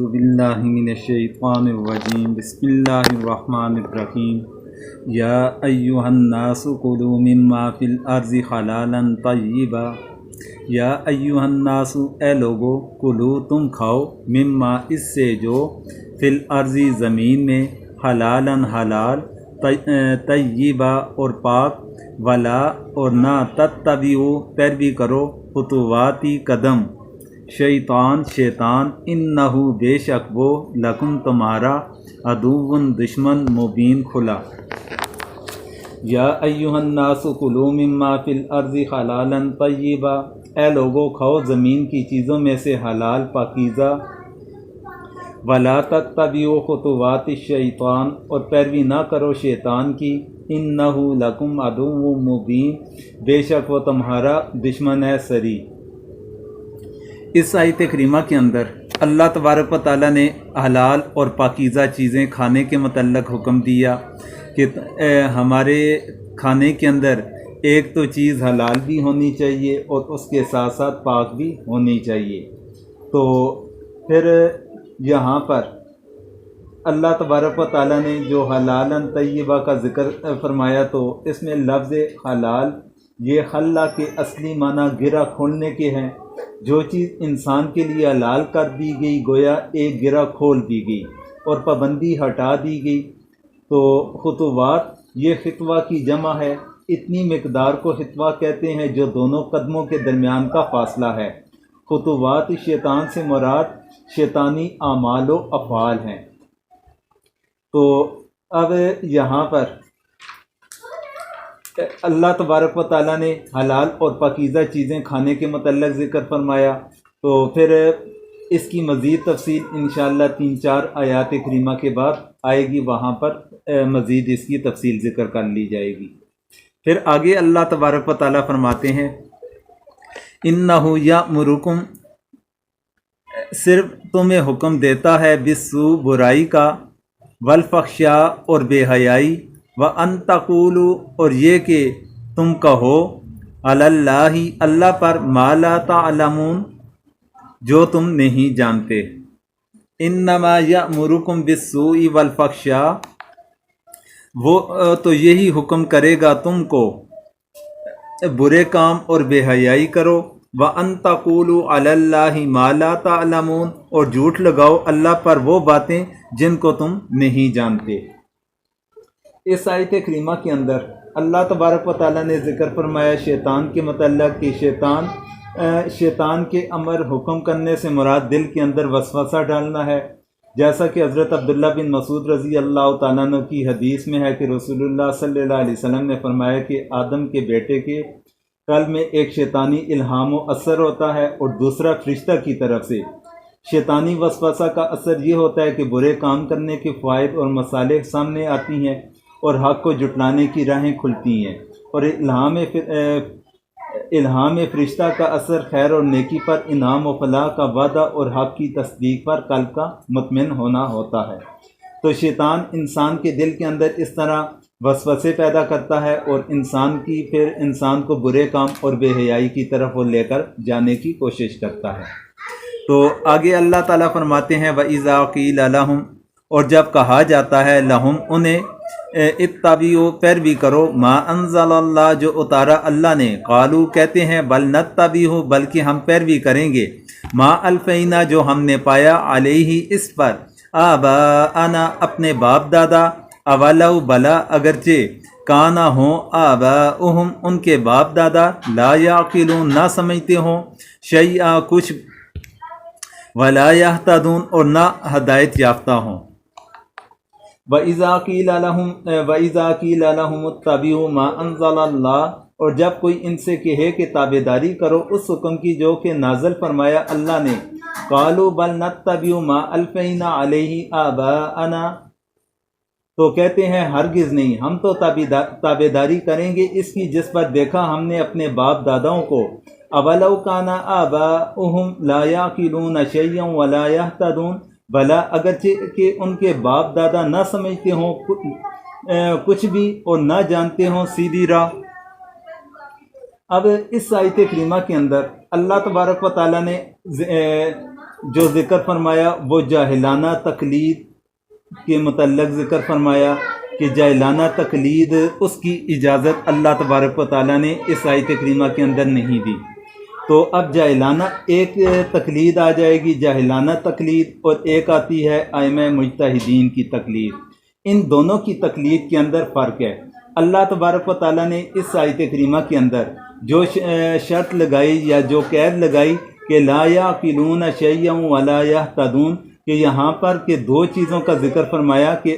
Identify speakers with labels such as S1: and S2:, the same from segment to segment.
S1: اعوذ باللہ من الشیطان الرجیم بسم اللہ الرحمن الرحیم یا ایہا الناس کلوا مما فی الارض حلالا طیبا یا ایہا الناس اے لوگو کلو تم کھاؤ مما اس سے جو فی الارض زمین میں حلالا حلال طیبا اور پاک ولا اور نہ تتبعوا پیروی کرو خطواتی قدم شیطان انہو بے شک وہ لکم تمہارا عدو دشمن مبین کھلا۔ یا ایہا الناس کلوا مما فی الارض حلالا طیبا اے لوگو کھاؤ زمین کی چیزوں میں سے حلال پاکیزہ ولا تتبعوا خطوات الشیطان اور پیروی نہ کرو شیطان کی انہو لکم عدو مبین بے شک وہ تمہارا دشمن ہے صریح۔ اس آیت کریمہ کے اندر اللہ تبارک و تعالیٰ نے حلال اور پاکیزہ چیزیں کھانے کے متعلق حکم دیا کہ ہمارے کھانے کے اندر ایک تو چیز حلال بھی ہونی چاہیے اور اس کے ساتھ ساتھ پاک بھی ہونی چاہیے۔ تو پھر یہاں پر اللہ تبارک و تعالیٰ نے جو حلالا طیبہ کا ذکر فرمایا تو اس میں لفظ حلال یہ حلہ کے اصلی معنی گرہ کھولنے کے ہیں۔ جو چیز انسان کے لیے حلال کر دی گئی گویا ایک گرہ کھول دی گئی اور پابندی ہٹا دی گئی۔ تو خطوات یہ خطوہ کی جمع ہے، اتنی مقدار کو خطوہ کہتے ہیں جو دونوں قدموں کے درمیان کا فاصلہ ہے۔ خطوات شیطان سے مراد شیطانی اعمال و افعال ہیں۔ تو اب یہاں پر اللہ تبارک و تعالیٰ نے حلال اور پاکیزہ چیزیں کھانے کے متعلق ذکر فرمایا، تو پھر اس کی مزید تفصیل انشاءاللہ 3-4 آیات کریمہ کے بعد آئے گی، وہاں پر مزید اس کی تفصیل ذکر کر لی جائے گی۔ پھر آگے اللہ تبارک و تعالیٰ فرماتے ہیں انہو یأمرکم صرف تمہیں حکم دیتا ہے بالسوء برائی کا والفحشاء اور بے حیائی وَأَن تَقُولُوا اور یہ کہ تم کہو علی اللہ اللہ پر ما لا تعلمون جو تم نہیں جانتے۔ انما یأمرکم بالسوء والفحشاء وہ تو یہی حکم کرے گا تم کو برے کام اور بے حیائی کرو، وَأَن تَقُولُوا علی اللہ ما لا تعلمون اور جھوٹ لگاؤ اللہ پر وہ باتیں جن کو تم نہیں جانتے۔ اس آیت کریمہ کے اندر اللہ تبارک و تعالیٰ نے ذکر فرمایا شیطان کے متعلق کہ شیطان کے امر حکم کرنے سے مراد دل کے اندر وسوسہ ڈالنا ہے، جیسا کہ حضرت عبداللہ بن مسعود رضی اللہ تعالیٰ عنہ کی حدیث میں ہے کہ رسول اللہ صلی اللہ علیہ وسلم نے فرمایا کہ آدم کے بیٹے کے قلب میں ایک شیطانی الہام و اثر ہوتا ہے اور دوسرا فرشتہ کی طرف سے۔ شیطانی وسوسہ کا اثر یہ ہوتا ہے کہ برے کام کرنے کے فوائد اور مصالح سامنے آتی ہیں اور حق کو جھٹلانے کی راہیں کھلتی ہیں، اور الہام فرشتہ کا اثر خیر اور نیکی پر انعام و فلاح کا وعدہ اور حق کی تصدیق پر قلب کا مطمئن ہونا ہوتا ہے۔ تو شیطان انسان کے دل کے اندر اس طرح وسوسے پیدا کرتا ہے اور انسان کو برے کام اور بے حیائی کی طرف وہ لے کر جانے کی کوشش کرتا ہے۔ تو آگے اللہ تعالیٰ فرماتے ہیں وَإِذَا قِيلَ لَهُمْ اور جب کہا جاتا ہے لہم انہیں اتبعوا پیروی کرو ما انزل اللہ جو اتارا اللہ نے، قالو کہتے ہیں بل نتبعوا بلکہ ہم پیروی کریں گے ما الفینا جو ہم نے پایا علیہ اس پر آباءنا اپنے باپ دادا اولو بلا اگرچہ کانا ہوں آباؤہم ان کے باپ دادا لا یعقلون نہ سمجھتے ہوں شیئا کچھ ولا یہتدون اور نہ ہدایت یافتہ ہوں۔ وَإِذَا قِيلَ لَهُمُ اتَّبِعُوا مَا أَنزَلَ اللَّهُ اور جب کوئی ان سے کہے کہ تابعداری کرو اس حکم کی جو کہ نازل فرمایا اللہ نے، قَالُوا بَلْ نَتَّبِعُ مَا أَلْفَيْنَا عَلَيْهِ آبَاءَنَا تو کہتے ہیں ہرگز نہیں، ہم تو تابعداری کریں گے اس کی جس پر دیکھا ہم نے اپنے باپ داداؤں کو۔ اَوَلَوْ كَانَ آبَاؤُهُمْ لَا يَعْقِلُونَ شَيْئًا وَلَا يَهْتَدُونَ بھلا اگرچہ کہ ان کے باپ دادا نہ سمجھتے ہوں کچھ بھی اور نہ جانتے ہوں سیدھی راہ۔ اب اس آیت کریمہ کے اندر اللہ تبارک و تعالیٰ نے جو ذکر فرمایا وہ جاہلانہ تقلید کے متعلق ذکر فرمایا کہ جاہلانہ تقلید اس کی اجازت اللہ تبارک و تعالیٰ نے اس آیت کریمہ کے اندر نہیں دی۔ تو اب جاہلانہ ایک تقلید آ جائے گی، جاہلانہ تقلید، اور ایک آتی ہے ائمہ مجتہدین کی تقلید۔ ان دونوں کی تقلید کے اندر فرق ہے۔ اللہ تبارک و تعالیٰ نے اس آیت کریمہ کے اندر جو شرط لگائی یا جو قید لگائی کہ لا یعقلون شیئا ولا یہتدون، کہ یہاں پر کہ دو چیزوں کا ذکر فرمایا کہ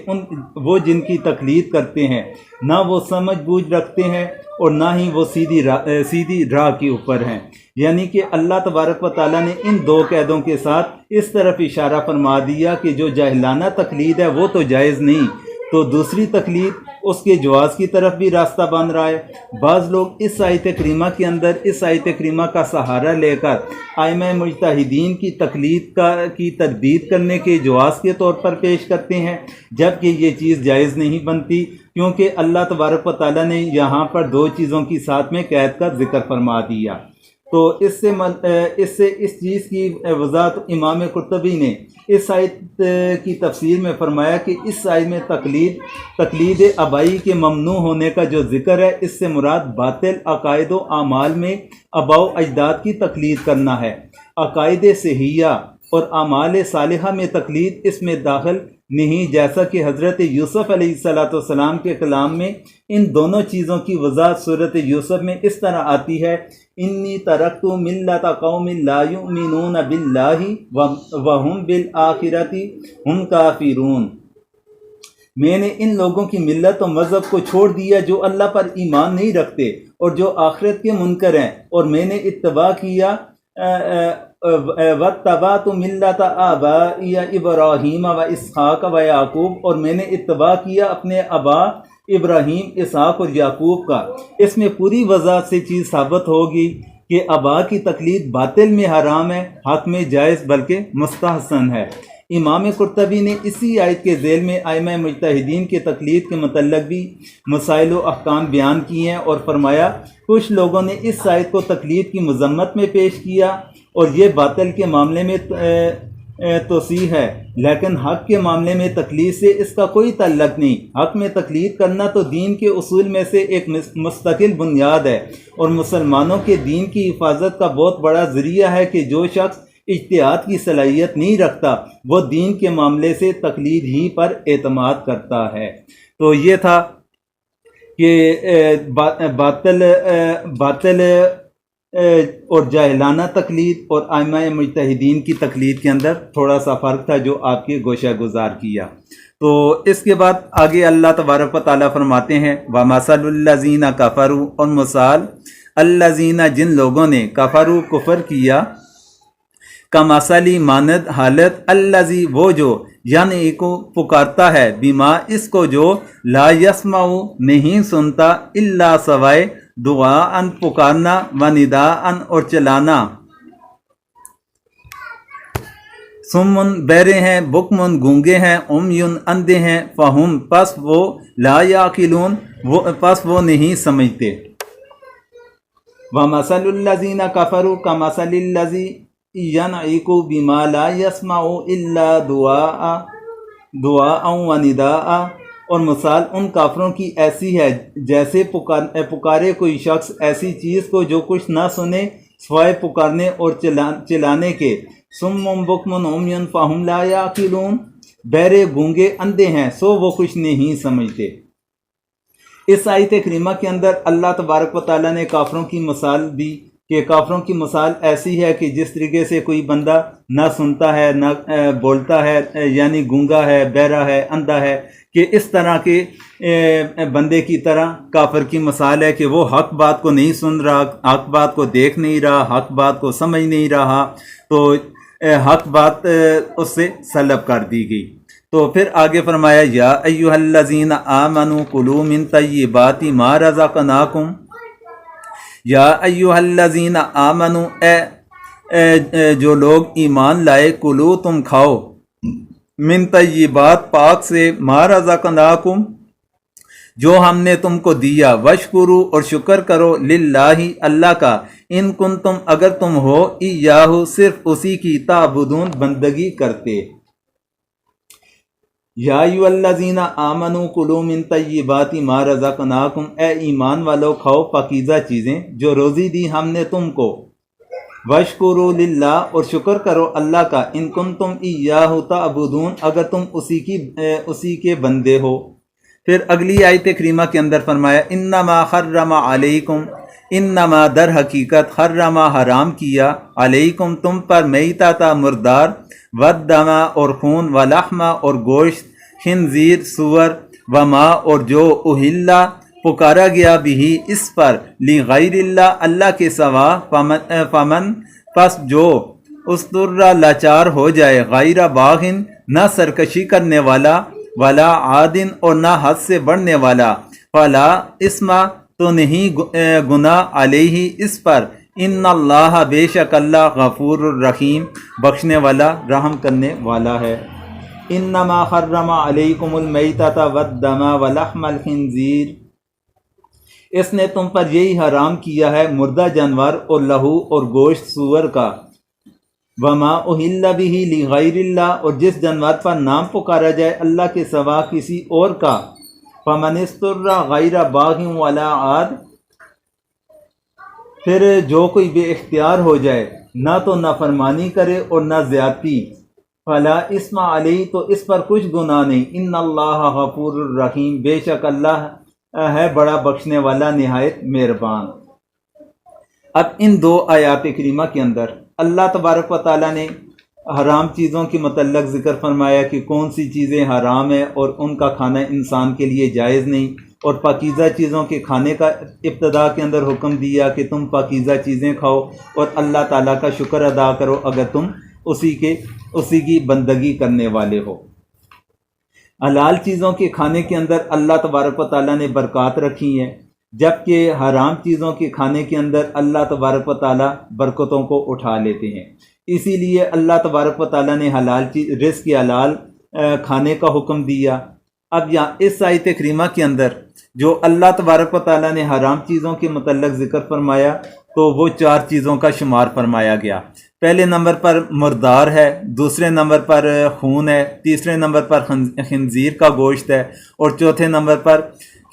S1: وہ جن کی تقلید کرتے ہیں نہ وہ سمجھ بوجھ رکھتے ہیں اور نہ ہی وہ سیدھی راہ کے اوپر ہیں، یعنی کہ اللہ تبارک و تعالیٰ نے ان دو قیدوں کے ساتھ اس طرف اشارہ فرما دیا کہ جو جاہلانہ تقلید ہے وہ تو جائز نہیں، تو دوسری تقلید اس کے جواز کی طرف بھی راستہ بن رہا ہے۔ بعض لوگ اس آیت کریمہ کے اندر اس آیت کریمہ کا سہارا لے کر ائمہ مجتہدین کی تقلید کی تردید کرنے کے جواز کے طور پر پیش کرتے ہیں، جبکہ یہ چیز جائز نہیں بنتی، کیونکہ اللہ تبارک و تعالیٰ نے یہاں پر دو چیزوں کی ساتھ میں قید کا ذکر فرما دیا۔ تو اس سے اس چیز کی وضاحت امام قرطبی نے اس آیت کی تفسیر میں فرمایا کہ اس آیت میں تقلید آبائی کے ممنوع ہونے کا جو ذکر ہے، اس سے مراد باطل عقائد و اعمال میں آباء و اجداد کی تقلید کرنا ہے۔ عقائد صحیحہ اور اعمال صالحہ میں تقلید اس میں داخل نہیں، جیسا کہ حضرت یوسف علیہ السلام کے کلام میں ان دونوں چیزوں کی وضاحت صورت یوسف میں اس طرح آتی ہے، انی ترکت ملت قوم لا یؤمنون باللہ وہم بالآخرۃ ہم کافرون، میں نے ان لوگوں کی ملت و مذہب کو چھوڑ دیا جو اللہ پر ایمان نہیں رکھتے اور جو آخرت کے منکر ہیں، اور میں نے اتباع کیا واتبعت ملت آبائی ابراہیم و اسحاق و یعقوب، اور میں نے اتباع کیا اپنے آبا ابراہیم، اسحاق اور یعقوب کا۔ اس میں پوری وضاحت سے چیز ثابت ہوگی کہ آبا کی تقلید باطل میں حرام ہے، حق میں جائز بلکہ مستحسن ہے۔ امام قرطبی نے اسی آیت کے ذیل میں ائمہ مجتہدین کے تقلید کے متعلق بھی مسائل و احکام بیان کیے ہیں اور فرمایا کچھ لوگوں نے اس آیت کو تقلید کی مذمت میں پیش کیا اور یہ باطل کے معاملے میں توسیع ہے، لیکن حق کے معاملے میں تقلید سے اس کا کوئی تعلق نہیں۔ حق میں تقلید کرنا تو دین کے اصول میں سے ایک مستقل بنیاد ہے اور مسلمانوں کے دین کی حفاظت کا بہت بڑا ذریعہ ہے کہ جو شخص اجتہاد کی صلاحیت نہیں رکھتا وہ دین کے معاملے سے تقلید ہی پر اعتماد کرتا ہے۔ تو یہ تھا کہ باطل اور جاہلانہ تقلید اور ائمہ مجتہدین کی تقلید کے اندر تھوڑا سا فرق تھا جو آپ کے گوشہ گزار کیا۔ تو اس کے بعد آگے اللہ تبارک و تعالیٰ فرماتے ہیں وَمَثَلُ الَّذِينَ كَفَرُوا، اور مثال الَّذِينَ جن لوگوں نے کفروا کفر کیا، کمثلی مانند حالت الذی وہ جو یعنی کو پکارتا ہے بما اس کو جو لا یسمع نہیں سنتا الا سوائے دعاء پکارنا و نداء اور چلانا، سمن بہرے ہیں، بکمن گونگے ہیں، عمیٌ اندھے ہیں، فہم پس وہ لا یعقلون پس وہ نہیں سمجھتے۔ وَمَثَلُ الَّذِينَ كَفَرُوا كَمَثَلِ الَّذِي يَنْعِقُ بِمَا لَا يَسْمَعُ إِلَّا دُعَاءً وَنِدَاءً، اور مثال ان کافروں کی ایسی ہے جیسے پکارے کوئی شخص ایسی چیز کو جو کچھ نہ سنے سوائے پکارنے اور چلانے کے، سم بکم عمی فہم لا یعقلون، بہرے گونگے اندھے ہیں سو وہ کچھ نہیں سمجھتے۔ اس آیت کریمہ کے اندر اللہ تبارک و تعالیٰ نے کافروں کی مثال دی کہ کافروں کی مثال ایسی ہے کہ جس طریقے سے کوئی بندہ نہ سنتا ہے نہ بولتا ہے، یعنی گونگا ہے، بہرا ہے، اندھا ہے، کہ اس طرح کے بندے کی طرح کافر کی مثال ہے کہ وہ حق بات کو نہیں سن رہا، حق بات کو دیکھ نہیں رہا، حق بات کو سمجھ نہیں رہا، تو حق بات اس سے سلب کر دی گئی۔ تو پھر آگے فرمایا یا ایھا الذین آمنوا کلوا من طیبات ما رزقناکم، یا ایھا الذین آمنوا اے جو لوگ ایمان لائے، کلو تم کھاؤ، من طیبات پاک سے، ما رزقناکم جو ہم نے تم کو دیا، وشکرو اور شکر کرو، للہ اللہ کا، ان کنتم اگر تم ہو ایاہو صرف اسی کی تعبدون بندگی کرتے۔ یا ایھا الذین آمنوا کلوا من طیبات ما رزقناکم، اے ایمان والو کھاؤ پاکیزہ چیزیں جو روزی دی ہم نے تم کو، واشکروا للہ اور شکر کرو اللہ کا، ان کنتم ایاہ تعبدون اگر تم اسی کے بندے ہو۔ پھر اگلی آیت کریمہ کے اندر فرمایا انما حرم علیکم، انما در حقیقت حرم حرام کیا، علیکم تم پر، میتۃ مردار، والدم اور خون، ولحم اور گوشت، خنزیر سور، وما اور جو اہلا پکارا گیا بھی اس پر، لغیر اللہ اللہ کے سوا، فمن پس جو استر لاچار ہو جائے، غیر باغن نہ سرکشی کرنے والا، ولا عادن اور نہ حد سے بڑھنے والا، فلا اسم تو نہیں گناہ علیہ اس پر، ان اللہ بے شک اللہ غفور الرحیم بخشنے والا رحم کرنے والا ہے۔ انما حرم علیکم المیتۃ والدم ولحم الخنزیر، اس نے تم پر یہی حرام کیا ہے مردہ جانور اور لہو اور گوشت سور کا، وما اہل بہ لغیر اللہ اور جس جانور پر نام پکارا جائے اللہ کے سوا کسی اور کا، فمن استر غیر باغ ولا عاد، پھر جو کوئی بے اختیار ہو جائے نہ تو نافرمانی کرے اور نہ زیادتی، فلا اسم علیہ تو اس پر کچھ گناہ نہیں، ان اللہ غفور الرحیم بے شک اللہ ہے بڑا بخشنے والا نہایت مہربان۔ اب ان دو آیات کریمہ کے اندر اللہ تبارک و تعالیٰ نے حرام چیزوں کے متعلق ذکر فرمایا کہ کون سی چیزیں حرام ہیں اور ان کا کھانا انسان کے لیے جائز نہیں، اور پاکیزہ چیزوں کے کھانے کا ابتدا کے اندر حکم دیا کہ تم پاکیزہ چیزیں کھاؤ اور اللہ تعالیٰ کا شکر ادا کرو اگر تم اسی کی بندگی کرنے والے ہو۔ حلال چیزوں کے کھانے کے اندر اللہ تبارک و تعالیٰ نے برکات رکھی ہیں، جبکہ حرام چیزوں کے کھانے کے اندر اللہ تبارک و تعالیٰ برکتوں کو اٹھا لیتے ہیں۔ اسی لیے اللہ تبارک و تعالیٰ نے حلال رزق کی حلال کھانے کا حکم دیا۔ اب یہاں اس آیت کریمہ کے اندر جو اللہ تبارک و تعالیٰ نے حرام چیزوں کے متعلق ذکر فرمایا تو وہ 4 چیزوں کا شمار فرمایا گیا۔ پہلے نمبر پر مردار ہے، دوسرے نمبر پر خون ہے، تیسرے نمبر پر خنزیر کا گوشت ہے، اور چوتھے نمبر پر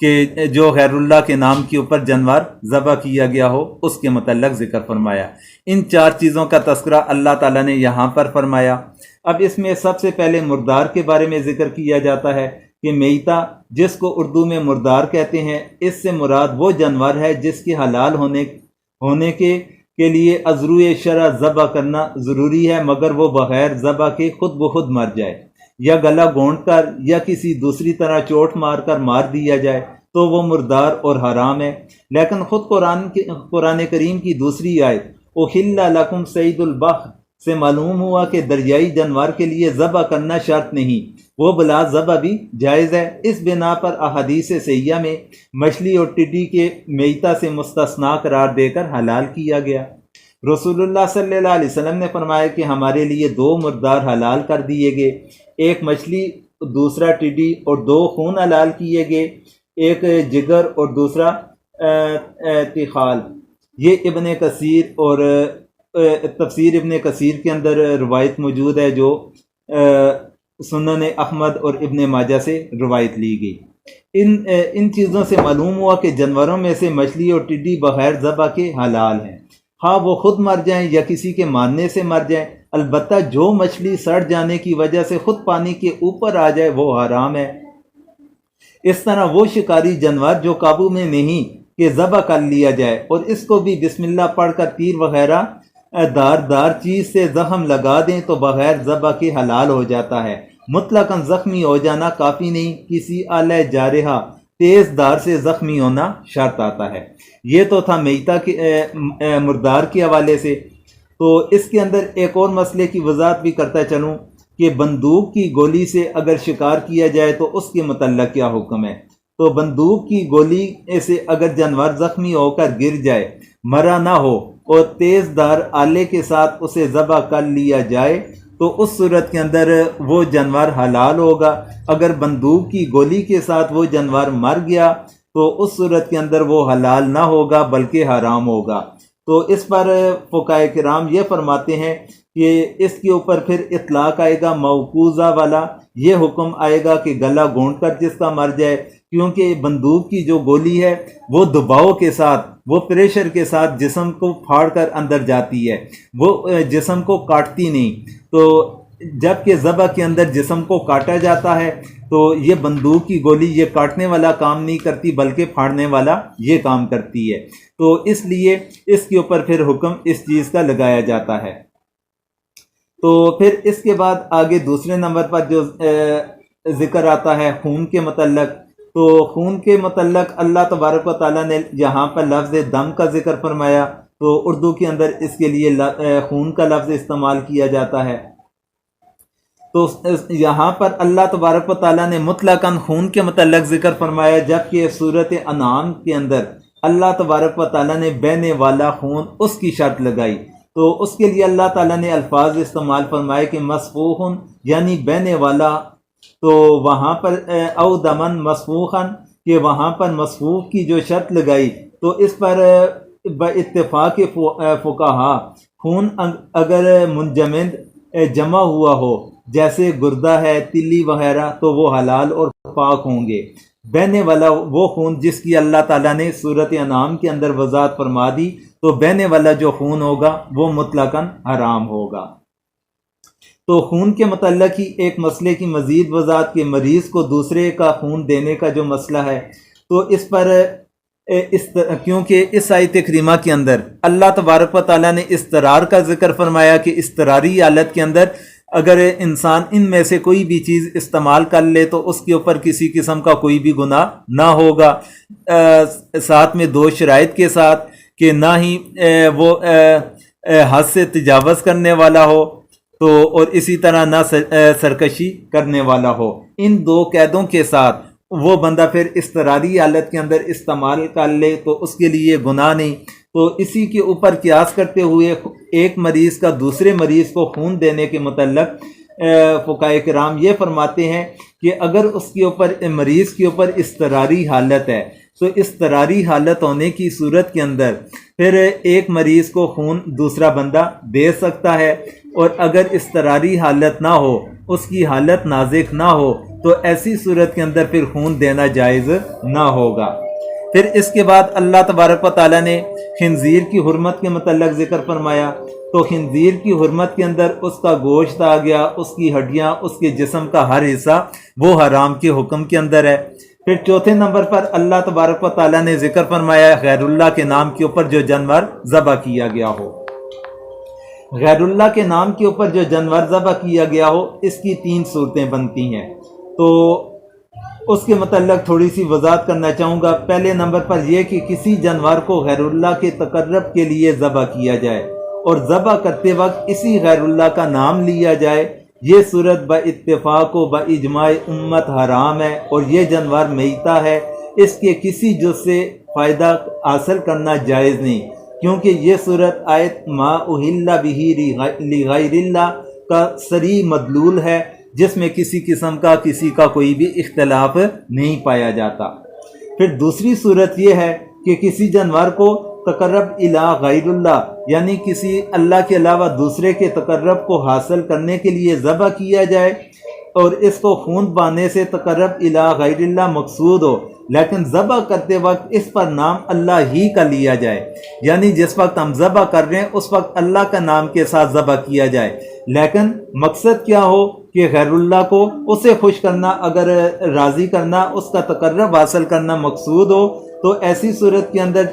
S1: کہ جو غیر اللہ کے نام کے اوپر جانور ذبح کیا گیا ہو اس کے متعلق ذکر فرمایا۔ ان 4 چیزوں کا تذکرہ اللہ تعالیٰ نے یہاں پر فرمایا۔ اب اس میں سب سے پہلے مردار کے بارے میں ذکر کیا جاتا ہے کہ میتا جس کو اردو میں مردار کہتے ہیں، اس سے مراد وہ جانور ہے جس کے حلال ہونے کے لیے عذروِ شرع ذبح کرنا ضروری ہے، مگر وہ بغیر ذبح کے خود بخود مر جائے، یا گلا گھونٹ کر یا کسی دوسری طرح چوٹ مار کر مار دیا جائے تو وہ مردار اور حرام ہے۔ لیکن خود قرآن کریم کی دوسری آیت احل لکم صید البحر سے معلوم ہوا کہ دریائی جانور کے لیے ذبح کرنا شرط نہیں، وہ بلا ذبح بھی جائز ہے۔ اس بنا پر احادیث صحیحہ میں مچھلی اور ٹڈی کے میتہ سے مستثنا قرار دے کر حلال کیا گیا۔ رسول اللہ صلی اللہ علیہ وسلم نے فرمایا کہ ہمارے لیے 2 مردار حلال کر دیے گئے، ایک مچھلی دوسرا ٹڈی، اور 2 خون حلال کیے گئے، ایک جگر اور دوسرا تیخال۔ یہ ابن کثیر اور تفسیر ابن کثیر کے اندر روایت موجود ہے جو سنن احمد اور ابن ماجہ سے روایت لی گئی۔ ان چیزوں سے معلوم ہوا کہ جانوروں میں سے مچھلی اور ٹڈی بغیر ذبح کے حلال ہیں، ہاں وہ خود مر جائیں یا کسی کے مارنے سے مر جائیں، البتہ جو مچھلی سڑ جانے کی وجہ سے خود پانی کے اوپر آ جائے وہ حرام ہے۔ اس طرح وہ شکاری جانور جو قابو میں نہیں کہ ذبح کر لیا جائے اور اس کو بھی بسم اللہ پڑھ کر تیر وغیرہ دار چیز سے زخم لگا دیں تو بغیر ذبح کے حلال ہو جاتا ہے۔ مطلقاً زخمی ہو جانا کافی نہیں، کسی آلہ جارحہ تیز دار سے زخمی ہونا شرط آتا ہے۔ یہ تو تھا میتہ کے مردار کے حوالے سے۔ تو اس کے اندر ایک اور مسئلے کی وضاحت بھی کرتا چلوں کہ بندوق کی گولی سے اگر شکار کیا جائے تو اس کے متعلق کیا حکم ہے۔ تو بندوق کی گولی سے اگر جانور زخمی ہو کر گر جائے، مرا نہ ہو اور تیز دار آلے کے ساتھ اسے ذبح کر لیا جائے تو اس صورت کے اندر وہ جانور حلال ہوگا۔ اگر بندوق کی گولی کے ساتھ وہ جانور مر گیا تو اس صورت کے اندر وہ حلال نہ ہوگا بلکہ حرام ہوگا۔ تو اس پر فقہائے کرام یہ فرماتے ہیں کہ اس کے اوپر پھر اطلاق آئے گا موقوذہ والا، یہ حکم آئے گا کہ گلا گھونٹ کر جس کا مر جائے، کیونکہ بندوق کی جو گولی ہے وہ دباؤ کے ساتھ، وہ پریشر کے ساتھ جسم کو پھاڑ کر اندر جاتی ہے، وہ جسم کو کاٹتی نہیں۔ تو جب کہ ذبح کے اندر جسم کو کاٹا جاتا ہے تو یہ بندوق کی گولی یہ کاٹنے والا کام نہیں کرتی بلکہ پھاڑنے والا یہ کام کرتی ہے، تو اس لیے اس کے اوپر پھر حکم اس چیز کا لگایا جاتا ہے۔ تو پھر اس کے بعد آگے دوسرے نمبر پر جو ذکر آتا ہے خون کے متعلق، تو خون کے متعلق اللہ تبارک و تعالیٰ نے یہاں پر لفظ دم کا ذکر فرمایا، تو اردو کے اندر اس کے لیے خون کا لفظ استعمال کیا جاتا ہے۔ تو یہاں پر اللہ تبارک و تعالیٰ نے مطلقاً خون کے متعلق ذکر فرمایا، جبکہ سورۃ انعام کے اندر اللہ تبارک و تعالیٰ نے بہنے والا خون اس کی شرط لگائی، تو اس کے لیے اللہ تعالیٰ نے الفاظ استعمال فرمائے کہ مسفوحن یعنی بہنے والا، تو وہاں پر او دمن مسفوحن کہ وہاں پر مسفوح کی جو شرط لگائی، تو اس پر باتفاق فقہا خون اگر منجمد جمع ہوا ہو جیسے گردہ ہے، تلی وغیرہ، تو وہ حلال اور پاک ہوں گے۔ بہنے والا وہ خون جس کی اللہ تعالیٰ نے سورۃ انعام کے اندر وضاحت فرما دی، تو بہنے والا جو خون ہوگا وہ مطلقاً حرام ہوگا۔ تو خون کے متعلق ہی ایک مسئلے کی مزید وضاحت کہ مریض کو دوسرے کا خون دینے کا جو مسئلہ ہے، تو اس پر کیونکہ اس آیت کریمہ کے اندر اللہ تبارک و تعالیٰ نے اضطرار کا ذکر فرمایا کہ اضطراری حالت کے اندر اگر انسان ان میں سے کوئی بھی چیز استعمال کر لے تو اس کے اوپر کسی قسم کا کوئی بھی گناہ نہ ہوگا، ساتھ میں دو شرائط کے ساتھ کہ نہ ہی وہ حد سے تجاوز کرنے والا ہو، تو اور اسی طرح نہ سرکشی کرنے والا ہو۔ ان دو قیدوں کے ساتھ وہ بندہ پھر اضطراری حالت کے اندر استعمال کر لے تو اس کے لیے گناہ نہیں۔ تو اسی کے اوپر قیاس کرتے ہوئے ایک مریض کا دوسرے مریض کو خون دینے کے متعلق فقہائے کرام یہ فرماتے ہیں کہ اگر اس کے اوپر مریض کے اوپر اضطراری حالت ہے تو اضطراری حالت ہونے کی صورت کے اندر پھر ایک مریض کو خون دوسرا بندہ دے سکتا ہے، اور اگر اضطراری حالت نہ ہو، اس کی حالت نازک نہ ہو، تو ایسی صورت کے اندر پھر خون دینا جائز نہ ہوگا۔ پھر اس کے بعد اللہ تبارک و تعالیٰ نے خنزیر کی حرمت کے متعلق ذکر فرمایا، تو خنزیر کی حرمت کے اندر اس کا گوشت آ گیا، اس کی ہڈیاں، اس کے جسم کا ہر حصہ وہ حرام کے حکم کے اندر ہے۔ پھر چوتھے نمبر پر اللہ تبارک و تعالیٰ نے ذکر فرمایا غیر اللہ کے نام کے اوپر جو جانور ذبح کیا گیا ہو، غیر اللہ کے نام کے اوپر جو جانور ذبح کیا گیا ہو، اس کی 3 صورتیں بنتی ہیں، تو اس کے متعلق تھوڑی سی وضاحت کرنا چاہوں گا۔ پہلے نمبر پر یہ کہ کسی جانور کو غیر اللہ کے تقرب کے لیے ذبح کیا جائے اور ذبح کرتے وقت اسی غیر اللہ کا نام لیا جائے، یہ صورت با اتفاق و با اجماع امت حرام ہے، اور یہ جانور میتہ ہے، اس کے کسی جز سے فائدہ حاصل کرنا جائز نہیں، کیونکہ یہ صورت آیت ما اہل بہ لغیر اللہ کا صریح مدلول ہے، جس میں کسی قسم کا کسی کا کوئی بھی اختلاف نہیں پایا جاتا۔ پھر دوسری صورت یہ ہے کہ کسی جانور کو تقرب الی غیر اللہ یعنی کسی اللہ کے علاوہ دوسرے کے تقرب کو حاصل کرنے کے لیے ذبح کیا جائے، اور اس کو خون باندھنے سے تقرب الی غیر اللہ مقصود ہو، لیکن ذبح کرتے وقت اس پر نام اللہ ہی کا لیا جائے، یعنی جس وقت ہم ذبح کر رہے ہیں اس وقت اللہ کا نام کے ساتھ ذبح کیا جائے، لیکن مقصد کیا ہو کہ غیر اللہ کو اسے خوش کرنا، اگر راضی کرنا، اس کا تقرب حاصل کرنا مقصود ہو، تو ایسی صورت کے اندر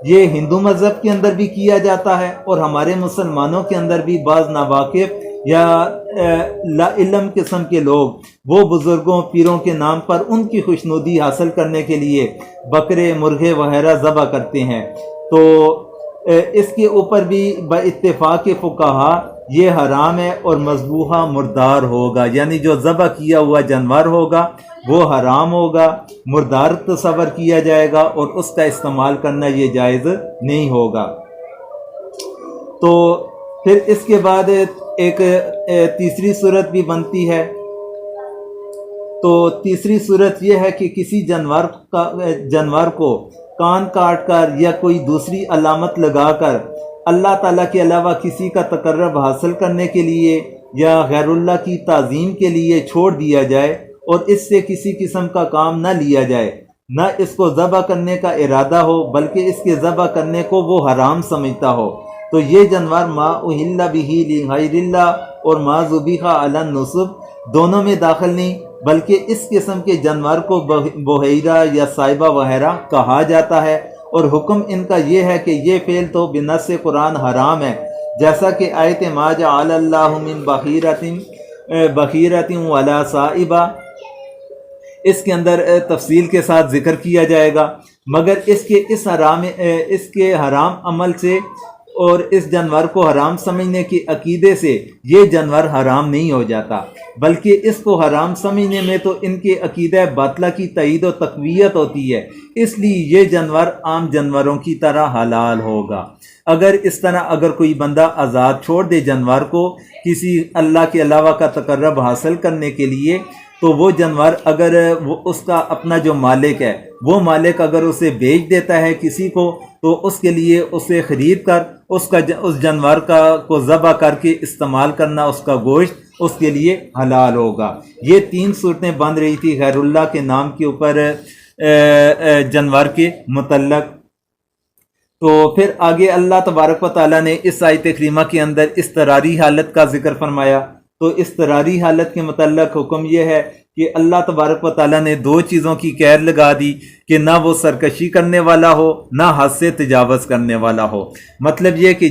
S1: یہ ہندو مذہب کے اندر بھی کیا جاتا ہے، اور ہمارے مسلمانوں کے اندر بھی بعض ناواقف یا لا علم قسم کے لوگ وہ بزرگوں پیروں کے نام پر ان کی خوشنودی حاصل کرنے کے لیے بکرے مرغے وغیرہ ذبح کرتے ہیں، تو اس کے اوپر بھی با اتفاق فقہا یہ حرام ہے اور مذبوحہ مردار ہوگا، یعنی جو ذبح کیا ہوا جانور ہوگا وہ حرام ہوگا، مردار تصور کیا جائے گا، اور اس کا استعمال کرنا یہ جائز نہیں ہوگا۔ تو پھر اس کے بعد ایک تیسری صورت بھی بنتی ہے، تو تیسری صورت یہ ہے کہ کسی جانور کو کان کاٹ کر یا کوئی دوسری علامت لگا کر اللہ تعالیٰ کے علاوہ کسی کا تقرب حاصل کرنے کے لیے یا غیر اللہ کی تعظیم کے لیے چھوڑ دیا جائے اور اس سے کسی قسم کا کام نہ لیا جائے، نہ اس کو ذبح کرنے کا ارادہ ہو بلکہ اس کے ذبح کرنے کو وہ حرام سمجھتا ہو، تو یہ جانور ما اہل بہ لغیر اللہ اور ما ذبح علی النصب دونوں میں داخل نہیں، بلکہ اس قسم کے جانور کو بحیرہ یا صائبہ وغیرہ کہا جاتا ہے، اور حکم ان کا یہ ہے کہ یہ فعل تو بنص قرآن حرام ہے، جیسا کہ آیت ما جعل اللہ من بخیرۃ ولا صائبہ اس کے اندر تفصیل کے ساتھ ذکر کیا جائے گا، مگر اس کے حرام عمل سے اور اس جانور کو حرام سمجھنے کے عقیدے سے یہ جانور حرام نہیں ہو جاتا، بلکہ اس کو حرام سمجھنے میں تو ان کے عقیدہ باطلہ کی تائید و تقویت ہوتی ہے، اس لیے یہ جانور عام جانوروں کی طرح حلال ہوگا۔ اگر اس طرح اگر کوئی بندہ آزاد چھوڑ دے جانور کو کسی اللہ کے علاوہ کا تقرب حاصل کرنے کے لیے، تو وہ جانور اگر اس کا اپنا جو مالک ہے وہ مالک اگر اسے بیچ دیتا ہے کسی کو، تو اس کے لیے اسے خرید کر اس جانور کو ذبح کر کے استعمال کرنا، اس کا گوشت اس کے لیے حلال ہوگا۔ یہ 3 صورتیں بن رہی تھی غیر اللہ کے نام کے اوپر جانور کے متعلق۔ تو پھر آگے اللہ تبارک و تعالیٰ نے اس آیت کریمہ کے اندر اضطراری حالت کا ذکر فرمایا۔ تو اضطراری حالت کے متعلق حکم یہ ہے کہ اللہ تبارک و تعالیٰ نے 2 چیزوں کی قید لگا دی کہ نہ وہ سرکشی کرنے والا ہو نہ حد سے تجاوز کرنے والا ہو۔ مطلب یہ کہ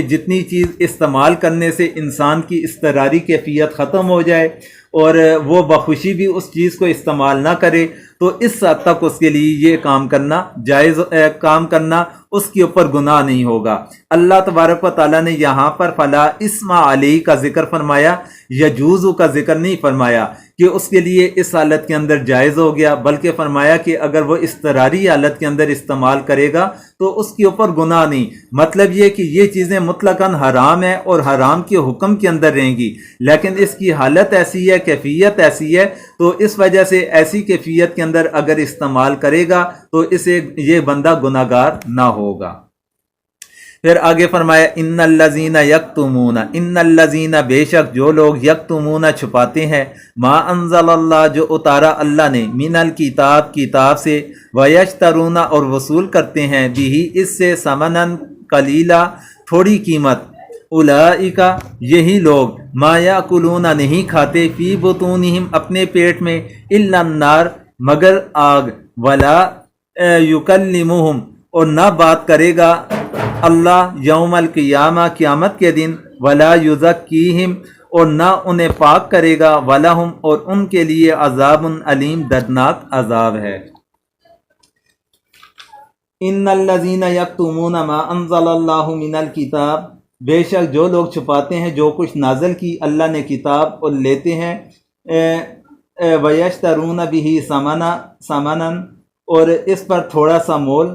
S1: جتنی چیز استعمال کرنے سے انسان کی اضطراری کیفیت ختم ہو جائے اور وہ بخوشی بھی اس چیز کو استعمال نہ کرے، تو اس حد تک اس کے لیے یہ کام کرنا جائز، کام کرنا اس کے اوپر گناہ نہیں ہوگا۔ اللہ تبارک و تعالیٰ نے یہاں پر فلا اسم علیہ کا ذکر فرمایا، یجوز کا ذکر نہیں فرمایا کہ اس کے لیے اس حالت کے اندر جائز ہو گیا، بلکہ فرمایا کہ اگر وہ اضطراری حالت کے اندر استعمال کرے گا تو اس کے اوپر گناہ نہیں۔ مطلب یہ کہ یہ چیزیں مطلقاً حرام ہیں اور حرام کے حکم کے اندر رہیں گی، لیکن اس کی حالت ایسی ہے، کیفیت ایسی ہے، تو اس وجہ سے ایسی کیفیت کے اندر اگر استعمال کرے گا تو اسے یہ بندہ گناہگار نہ ہوگا۔ پھر آگے فرمایا ان الذین یکتمون، ان الذین بے شک جو لوگ یکتمون چھپاتے ہیں، ما انزل اللہ جو اتارا اللہ نے، من الکتاب کتاب سے، ویشترون اور وصول کرتے ہیں، بھی اس سے ثمنا قلیلا تھوڑی قیمت، اولئک یہی لوگ، ما یاکلون نہیں کھاتے، فی بطونہم اپنے پیٹ میں، الا النار مگر آگ، ولا یکلمہم اور نہ بات کرے گا اللہ یوم القیامہ قیامت کے دن، ولا یزکیہم اور نہ انہیں پاک کرے گا، ولہم اور ان کے لیے عذاب علیم دردناک عذاب ہے۔ ان الذین یکتمون ما انزل اللہ من الکتاب، بے شک جو لوگ چھپاتے ہیں جو کچھ نازل کی اللہ نے کتاب اور لیتے ہیں، ویشترون بہ ثمنا اور اس پر تھوڑا سا مول،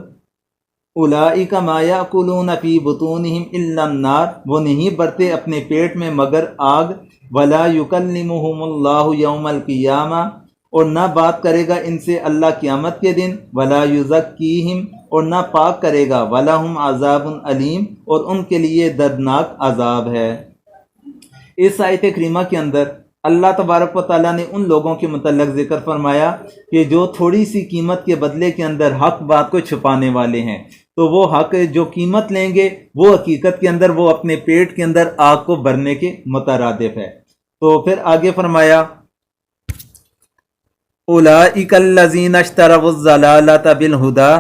S1: اولئک ما یاکلون فی بطونہم الا النار وہ نہیں برتے اپنے پیٹ میں مگر آگ، ولا یکلمہم اللہ یوم القیامہ اور نہ بات کرے گا ان سے اللہ قیامت کے دن، ولا یزکیہم اور نہ پاک کرے گا، ولہم عذاب علیم اور ان کے لیے دردناک عذاب ہے۔ اس آیت کریمہ کے اندر اللہ تبارک و تعالیٰ نے ان لوگوں کے متعلق ذکر فرمایا کہ جو تھوڑی سی قیمت کے بدلے کے اندر حق بات کو چھپانے والے ہیں، تو وہ حق جو قیمت لیں گے وہ حقیقت کے اندر وہ اپنے پیٹ کے اندر آگ کو بھرنے کے مترادف ہے۔ تو پھر آگے فرمایا اولئک الذین اشتروا الضلالۃ بالہدی،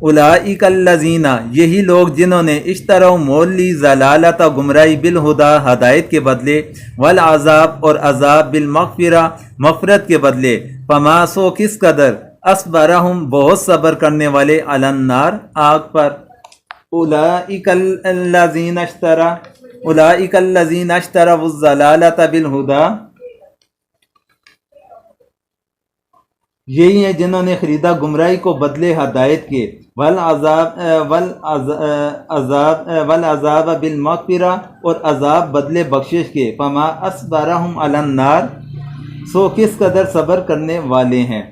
S1: اولئک الذین یہی لوگ جنہوں نے اشتروا مول لی ضلالۃ گمراہی بالہدی ہدایت کے بدلے، والعذاب اور عذاب بالمغفرہ مغفرت کے بدلے، فما سو کس قدر، اصبرہم بہت صبر کرنے والے، علی النار آگ پر۔ اولئک الذین اشتروا الضلالۃ بالہدی یہی ہیں جنہوں نے خریدا گمراہی کو بدلے ہدایت کے، والعذاب بالمغفرہ اور عذاب بدلے بخشش کے، فما اصبرہم علی النار سو کس قدر صبر کرنے والے ہیں۔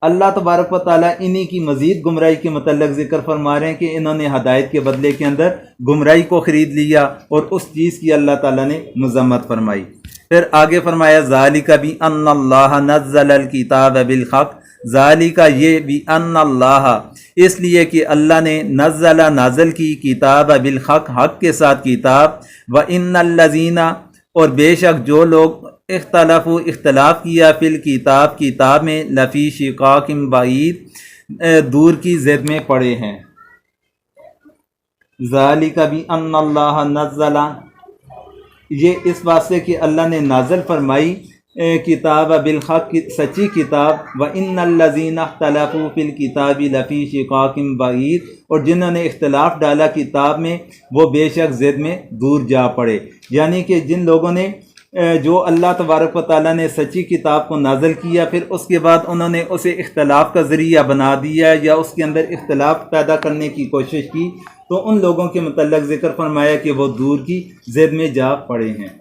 S1: اللہ تبارک و تعالیٰ انہی کی مزید گمراہی کے متعلق ذکر فرما رہے ہیں کہ انہوں نے ہدایت کے بدلے کے اندر گمراہی کو خرید لیا اور اس چیز کی اللہ تعالیٰ نے مذمت فرمائی۔ پھر آگے فرمایا ذالک بِأَنَّ اللَّهَ نَزَّلَ الْكِتَابَ بِالْحَقِّ، ذالک یہ بِأَنَّ اللَّهَ اس لیے کہ اللہ نے نازل کی کتاب بالحق حق کے ساتھ کتاب، وَإِنَّ الَّذِينَ اور بے شک جو لوگ اختلاف کیا فی الکتاب کتاب میں لفی شقاق بعید دور کی زد میں پڑے ہیں۔ ذالک بِأَنَّ اللَّهَ نَزَّلَ یہ اس واسطے کہ اللہ نے نازل فرمائی کتاب بالحق سچی کتاب، وَإِنَّ الَّذِينَ اخْتَلَفُوا فِي الْكِتَابِ لَفِي شِقَاقٍ بَعِيدٍ اور جنہوں نے اختلاف ڈالا کتاب میں وہ بے شک زد میں دور جا پڑے، یعنی کہ جن لوگوں نے جو اللہ تبارک و تعالیٰ نے سچی کتاب کو نازل کیا پھر اس کے بعد انہوں نے اسے اختلاف کا ذریعہ بنا دیا یا اس کے اندر اختلاف پیدا کرنے کی کوشش کی، تو ان لوگوں کے متعلق ذکر فرمایا کہ وہ دور کی زد میں جا پڑے ہیں۔